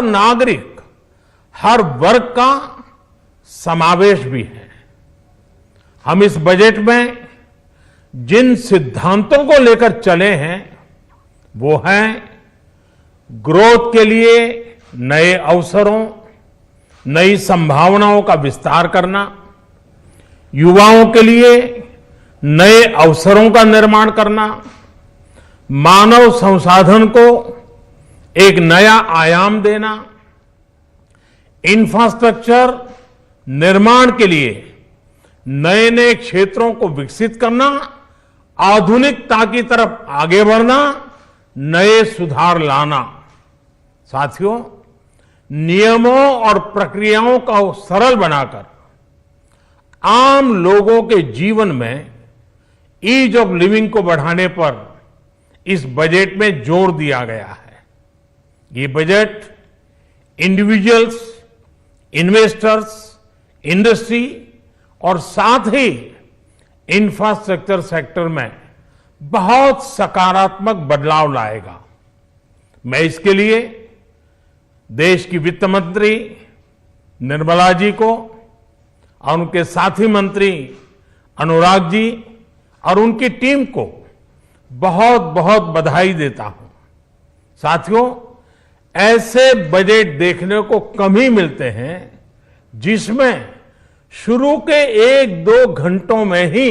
नागरिक, हर वर्ग का समावेश भी है। हम इस बजट में जिन सिद्धांतों को लेकर चले हैं वो हैं ग्रोथ के लिए नए अवसरों, नई संभावनाओं का विस्तार करना, युवाओं के लिए नए अवसरों का निर्माण करना, मानव संसाधन को एक नया आयाम देना, इंफ्रास्ट्रक्चर निर्माण के लिए नए नए क्षेत्रों को विकसित करना, आधुनिकता की तरफ आगे बढ़ना, नए सुधार लाना। साथियों, नियमों और प्रक्रियाओं को सरल बनाकर आम लोगों के जीवन में ईज ऑफ लिविंग को बढ़ाने पर इस बजट में जोर दिया गया है। ये बजट इंडिविजुअल्स, इन्वेस्टर्स, इंडस्ट्री और साथ ही इंफ्रास्ट्रक्चर सेक्टर में बहुत सकारात्मक बदलाव लाएगा। मैं इसके लिए देश की वित्त मंत्री निर्मला जी को और उनके साथी मंत्री अनुराग जी और उनकी टीम को बहुत बहुत बधाई देता हूं। साथियों, ऐसे बजट देखने को कम ही मिलते हैं जिसमें शुरू के 1-2 घंटों में ही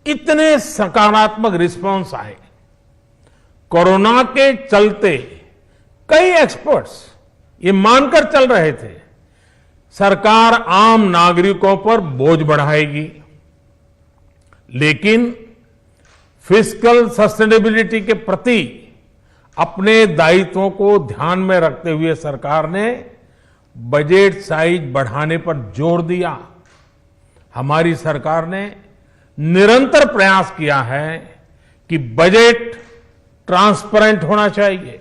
इतने सकारात्मक रिस्पांस आए। कोरोना के चलते कई एक्सपर्ट्स ये मानकर चल रहे थे सरकार आम नागरिकों पर बोझ बढ़ाएगी, लेकिन फिस्कल सस्टेनेबिलिटी के प्रति अपने दायित्वों को ध्यान में रखते हुए सरकार ने बजट साइज बढ़ाने पर जोर दिया। हमारी सरकार ने निरंतर प्रयास किया है कि बजट ट्रांसपेरेंट होना चाहिए।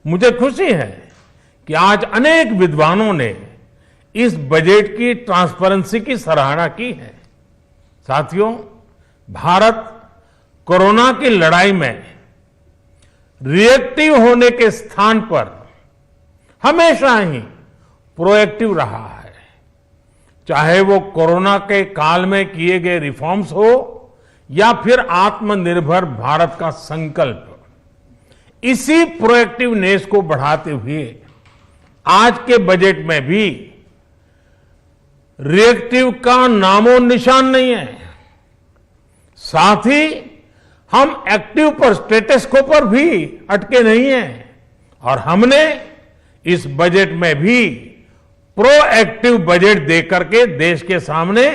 मुझे खुशी है कि आज अनेक विद्वानों ने इस बजट की ट्रांसपेरेंसी की सराहना की है। साथियों, भारत कोरोना की लड़ाई में रिएक्टिव होने के स्थान पर हमेशा ही प्रोएक्टिव रहा है। चाहे वो कोरोना के काल में किए गए रिफॉर्म्स हो या फिर आत्मनिर्भर भारत का संकल्प, इसी प्रोएक्टिवनेस को बढ़ाते हुए आज के बजट में भी रिएक्टिव का नामो निशान नहीं है। साथ ही हम एक्टिव पर, स्टेटस को पर भी अटके नहीं हैं और हमने इस बजट में भी प्रोएक्टिव बजट देकर के देश के सामने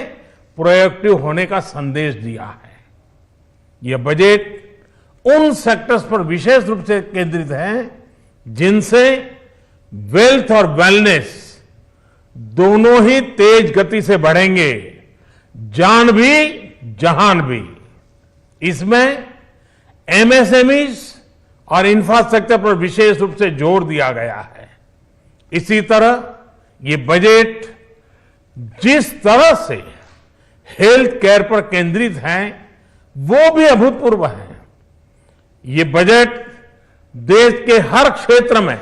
प्रोएक्टिव होने का संदेश दिया है। यह बजट उन सेक्टर्स पर विशेष रूप से केंद्रित है जिनसे वेल्थ और वेलनेस दोनों ही तेज गति से बढ़ेंगे, जान भी जहान भी। इसमें एमएसएमईज और इंफ्रास्ट्रक्चर पर विशेष रूप से जोर दिया गया है। इसी तरह ये बजट जिस तरह से हेल्थ केयर पर केंद्रित है वो भी अभूतपूर्व है। ये बजट देश के हर क्षेत्र में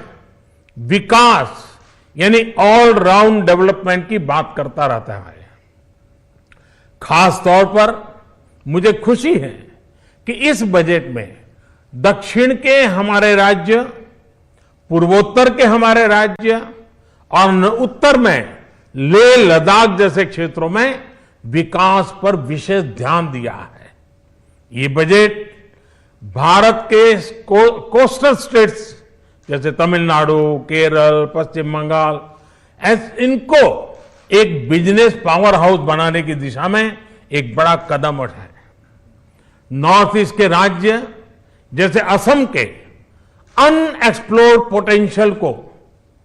विकास यानी ऑल राउंड डेवलपमेंट की बात करता रहता है। खास तौर पर मुझे खुशी है कि इस बजट में दक्षिण के हमारे राज्य, पूर्वोत्तर के हमारे राज्य और उत्तर में लेह लद्दाख जैसे क्षेत्रों में विकास पर विशेष ध्यान दिया है। ये बजट भारत के कोस्टल स्टेट्स जैसे तमिलनाडु, केरल, पश्चिम बंगाल, इनको एक बिजनेस पावर हाउस बनाने की दिशा में एक बड़ा कदम उठाए। नॉर्थ ईस्ट के राज्य जैसे असम के अनएक्सप्लोर्ड पोटेंशियल को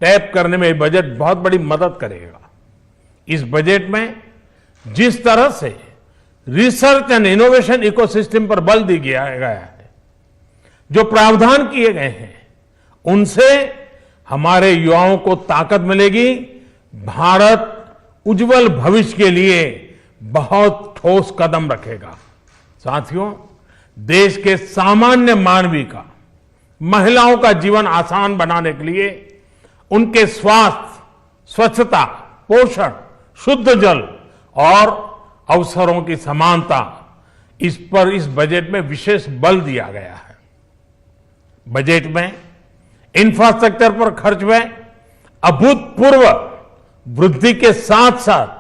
टैप करने में बजट बहुत बड़ी मदद करेगा। इस बजट में जिस तरह से रिसर्च एंड इनोवेशन इकोसिस्टम पर बल दिया गया है, जो प्रावधान किए गए हैं, उनसे हमारे युवाओं को ताकत मिलेगी। भारत उज्जवल भविष्य के लिए बहुत ठोस कदम रखेगा। साथियों, देश के सामान्य मानवी का, महिलाओं का जीवन आसान बनाने के लिए उनके स्वास्थ्य, स्वच्छता, पोषण, शुद्ध जल और अवसरों की समानता, इस पर इस बजट में विशेष बल दिया गया है। बजट में इंफ्रास्ट्रक्चर पर खर्च में अभूतपूर्व वृद्धि के साथ साथ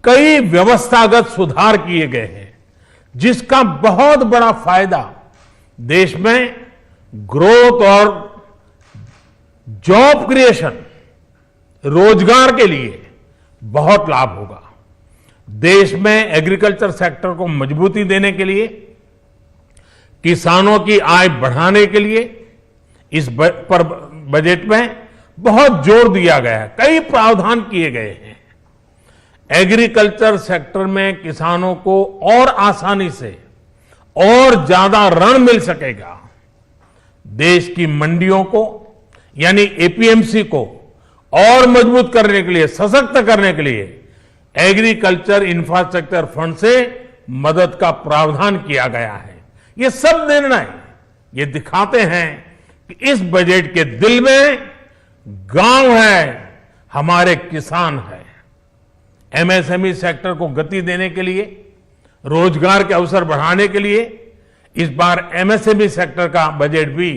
कई व्यवस्थागत सुधार किए गए हैं, जिसका बहुत बड़ा फायदा देश में ग्रोथ और जॉब क्रिएशन, रोजगार के लिए बहुत लाभ होगा। देश में एग्रीकल्चर सेक्टर को मजबूती देने के लिए, किसानों की आय बढ़ाने के लिए इस पर बजट में बहुत जोर दिया गया है। कई प्रावधान किए गए हैं। एग्रीकल्चर सेक्टर में किसानों को और आसानी से और ज्यादा ऋण मिल सकेगा। देश की मंडियों को यानी एपीएमसी को और मजबूत करने के लिए, सशक्त करने के लिए एग्रीकल्चर इंफ्रास्ट्रक्चर फंड से मदद का प्रावधान किया गया है। ये सब निर्णय ये दिखाते हैं कि इस बजट के दिल में गांव है, हमारे किसान है। एमएसएमई सेक्टर को गति देने के लिए, रोजगार के अवसर बढ़ाने के लिए इस बार एमएसएमई सेक्टर का बजट भी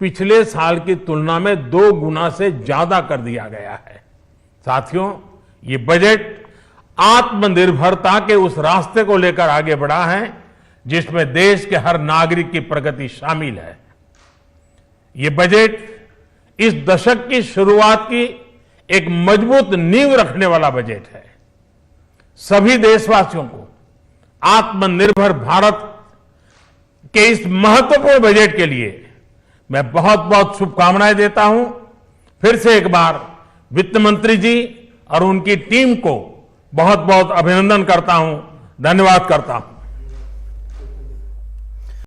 पिछले साल की तुलना में 2 गुना से ज्यादा कर दिया गया है। साथियों, ये बजट आत्मनिर्भरता के उस रास्ते को लेकर आगे बढ़ा है जिसमें देश के हर नागरिक की प्रगति शामिल है। ये बजट इस दशक की शुरुआत की एक मजबूत नींव रखने वाला बजट है। सभी देशवासियों को आत्मनिर्भर भारत के इस महत्वपूर्ण बजट के लिए मैं बहुत बहुत शुभकामनाएं देता हूं। फिर से एक बार वित्त मंत्री जी और उनकी टीम को बहुत बहुत अभिनंदन करता हूं, धन्यवाद करता हूं।